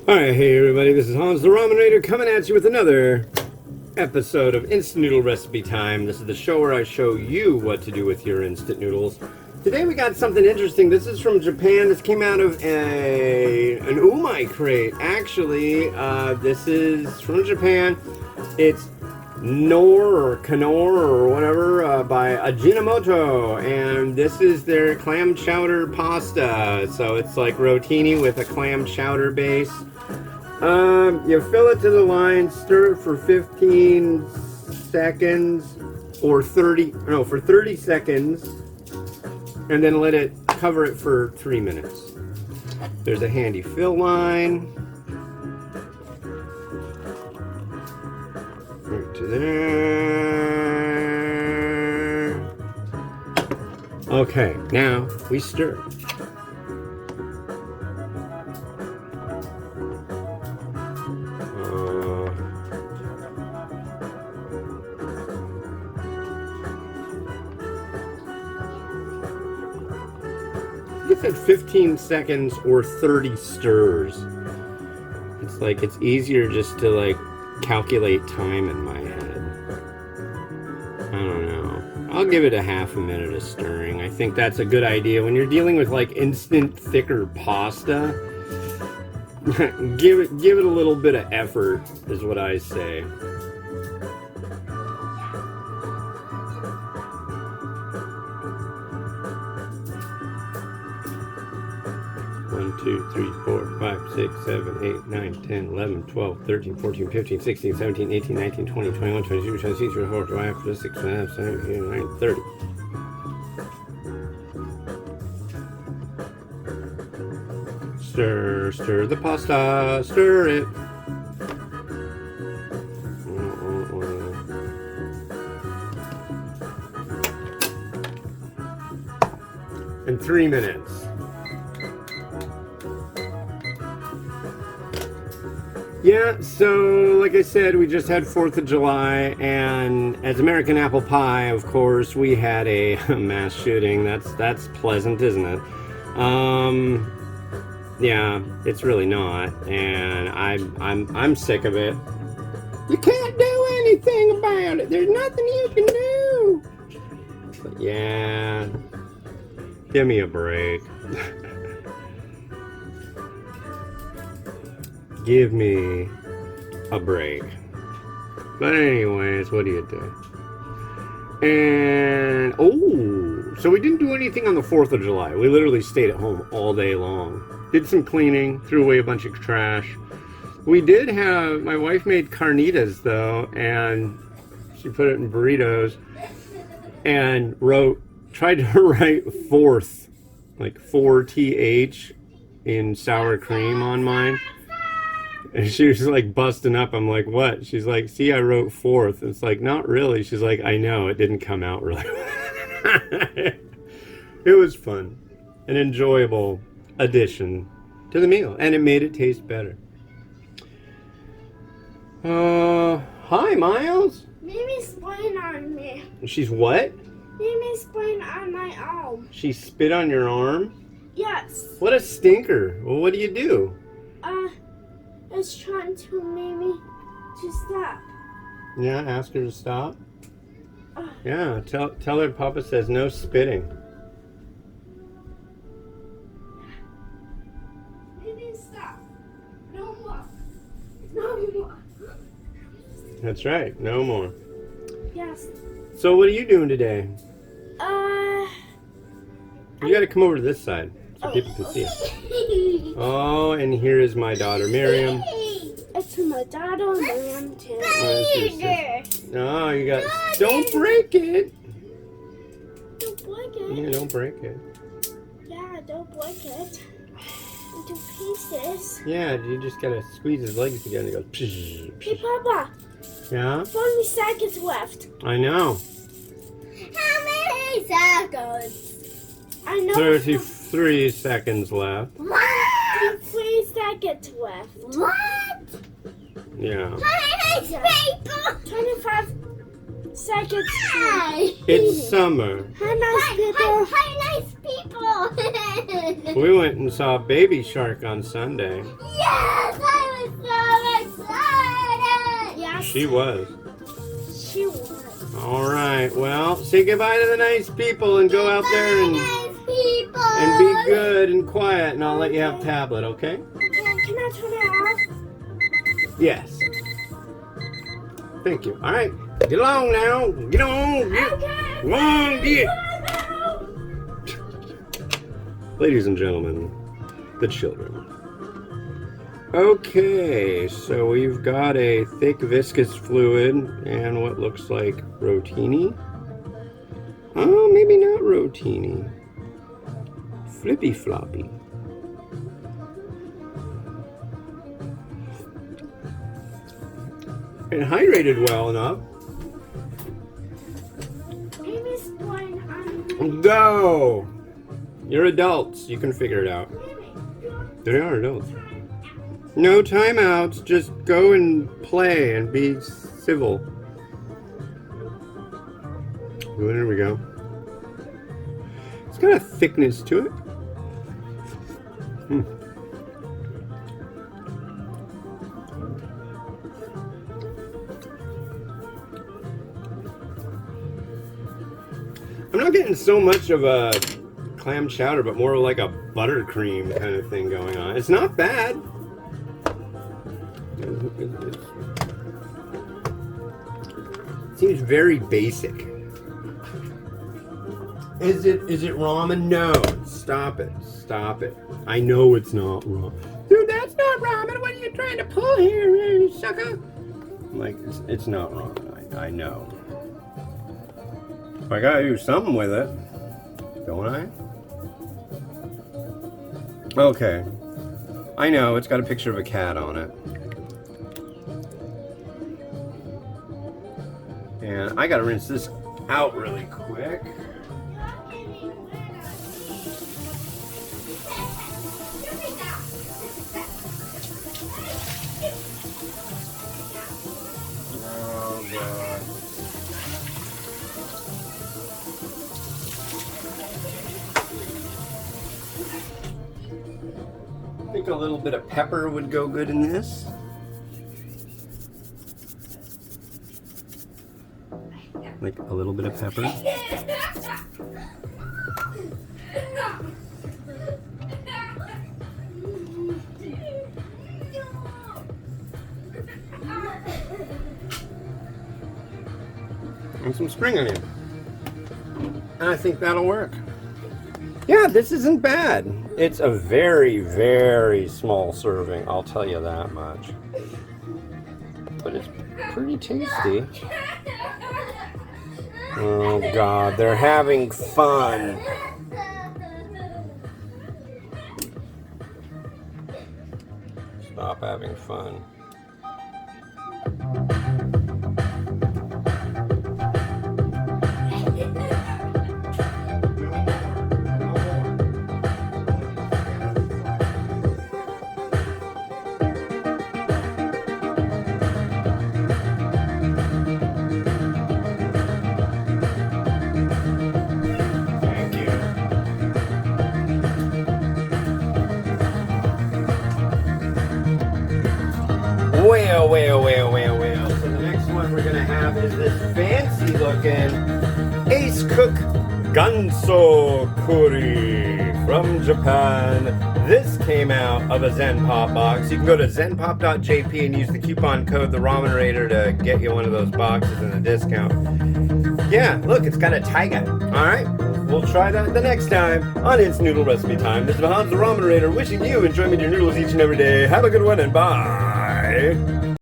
Alright, hey everybody, this is Hans the Ramenator coming at you with another episode of Instant Noodle Recipe Time. This is the show where I show you what to do with your instant noodles. Today we got something interesting. This is from Japan. This came out of an umai crate. Actually, this is from Japan. It's Knorr or whatever by Ajinomoto, and this is their clam chowder pasta. So it's like rotini with a clam chowder base. You fill it to the line, stir it for 15 seconds or 30 seconds, and then let it cover it for 3 minutes. There's a handy fill line. Right to there. Okay, now we stir. It's at 15 seconds or 30 stirs. It's like it's easier just to like calculate time in my head. I don't know. I'll give it a half a minute of stirring. I think that's a good idea. When you're dealing with like instant thicker pasta, give it a little bit of effort is what I say. 1, 2, 3, 4, 5, 6, 7, 8, 9, 10, 11, 12, 13, 14, 15, 16, 17, 18, 19, 20, 21, 22, 23, 24, 25, 26, 27, 28, 29, 30. Stir the pasta, stir it. In 3 minutes. Yeah, so like I said, we just had 4th of July, and as American apple pie, of course, we had a mass shooting. That's pleasant, isn't it? Yeah, it's really not, and I'm sick of it. You can't do anything about it. There's nothing you can do. But yeah, give me a break. Give me a break. But anyways, what do you do? And, so we didn't do anything on the 4th of July. We literally stayed at home all day long. Did some cleaning, threw away a bunch of trash. We did have, my wife made carnitas though, and she put it in burritos and tried to write 4th, like 4th in sour cream on mine. And she was like busting up. I'm like, what? She's like, see, I wrote 4th. It's like, not really. She's like, I know, it didn't come out really well. It was fun. An enjoyable addition to the meal. And it made it taste better. Hi, Miles. Mimi spit on me. She's what? Mimi spit on my arm. She spit on your arm? Yes. What a stinker. Well, what do you do? It's trying to make me to stop. Yeah, ask her to stop. Yeah, tell her Papa says no spitting. Maybe stop. No more. No more. That's right, no more. Yes. So what are you doing today? You gotta come over to this side so people can see it. Oh, and here is my daughter Miriam. It's my daughter Miriam too. No, you got. Don't break it. Don't break it. Yeah, don't break it. Yeah, don't break it. Into pieces. Yeah, you just gotta squeeze his legs together and go. Hey, Papa. Yeah. 40 seconds left. I know. How many seconds? I know. 33 seconds left. What? 3 seconds left. What? Yeah. 25 Looks like it's It's summer. Hi, nice people. Hi, nice people. We went and saw Baby Shark on Sunday. Yes, I was so excited. Yes, She was. she was. All right. Well, say goodbye to the nice people and go out there and Nice people. be good and quiet, and I'll let you have tablet, okay? Okay, can I turn it off? Yes. Thank you. All right. Get along now. Get on. Get. Okay. Come on, get. Ladies and gentlemen, the children. Okay, so we've got a thick viscous fluid and what looks like rotini. Oh, maybe not rotini. Flippy floppy. It hydrated well enough. Amy's going on. Go! You're adults. You can figure it out. They are adults. No timeouts. Just go and play and be civil. Well, there we go. It's got a thickness to it. I'm not getting so much of a clam chowder, but more like a buttercream kind of thing going on. It's not bad. It seems very basic. Is it ramen? No. Stop it. Stop it. I know it's not ramen. Dude, that's not ramen. What are you trying to pull here, you sucker? Like, it's not ramen. I know. I gotta do something with it, don't I? Okay. I know, it's got a picture of a cat on it. And I gotta rinse this out really quick. Oh, God. I think a little bit of pepper would go good in this. Like a little bit of pepper. And some spring onion. And I think that'll work. Yeah, this isn't bad. It's a very, very small serving, I'll tell you that much. But it's pretty tasty. Oh God, they're having fun. Stop having fun. Well. So the next one we're gonna have is this fancy looking Ace Cook Ganso Curry from Japan. This came out of a Zen Pop box. You can go to zenpop.jp and use the coupon code The Ramenerator to get you one of those boxes and a discount. Yeah, look, it's got a tiger. Alright, we'll try that the next time on Instant Noodle Recipe Time. This is Hans the Ramenerator wishing you enjoyment of your noodles each and every day. Have a good one and bye.